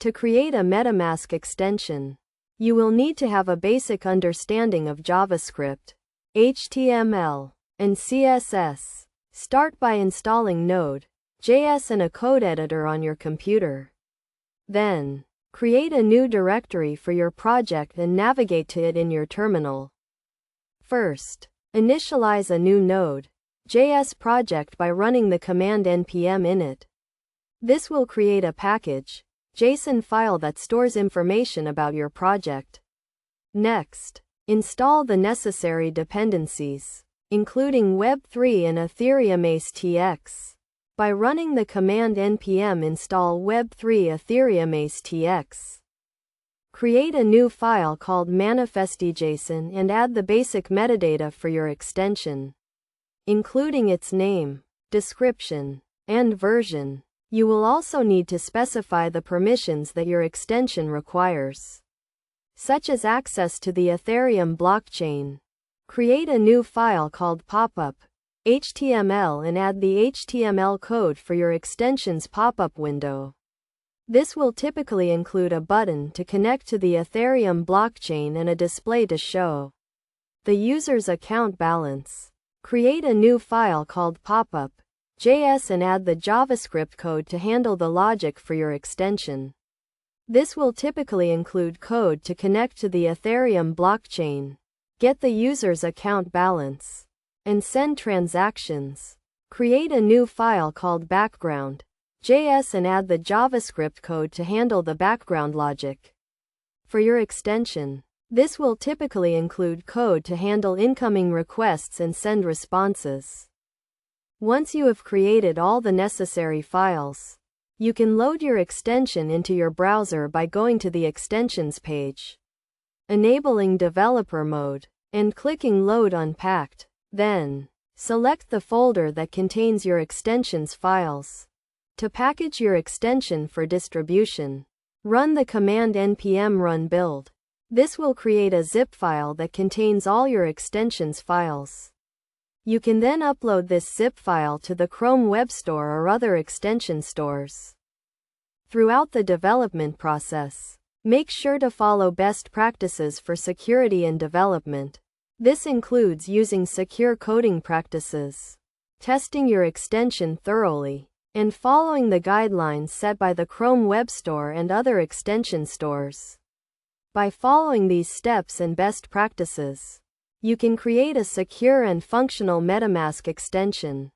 To create a Metamask extension, you will need to have a basic understanding of JavaScript, HTML, and CSS. Start by installing Node.js and a code editor on your computer. Then, create a new directory for your project and navigate to it in your terminal. First, initialize a new Node.js project by running the command npm init. This will create a package JSON file that stores information about your project. Next, install the necessary dependencies, including Web3 and Ethereum ACE-TX, by running the command npm install Web3 Ethereum ACE-TX. Create a new file called manifest.json and add the basic metadata for your extension, including its name, description, and version. You will also need to specify the permissions that your extension requires, such as access to the Ethereum blockchain. Create a new file called popup.html and add the HTML code for your extension's pop-up window. This will typically include a button to connect to the Ethereum blockchain and a display to show the user's account balance. Create a new file called popup.js and add the JavaScript code to handle the logic for your extension. This will typically include code to connect to the Ethereum blockchain, get the user's account balance, and send transactions. Create a new file called background.js and add the JavaScript code to handle the background logic for your extension. This will typically include code to handle incoming requests and send responses. Once you have created all the necessary files, you can load your extension into your browser by going to the Extensions page, enabling Developer Mode, and clicking Load Unpacked. Then, select the folder that contains your extension's files. To package your extension for distribution, run the command npm run build. This will create a zip file that contains all your extension's files. You can then upload this zip file to the Chrome Web Store or other extension stores. Throughout the development process, make sure to follow best practices for security and development. This includes using secure coding practices, testing your extension thoroughly, and following the guidelines set by the Chrome Web Store and other extension stores. By following these steps and best practices, you can create a secure and functional Metamask extension.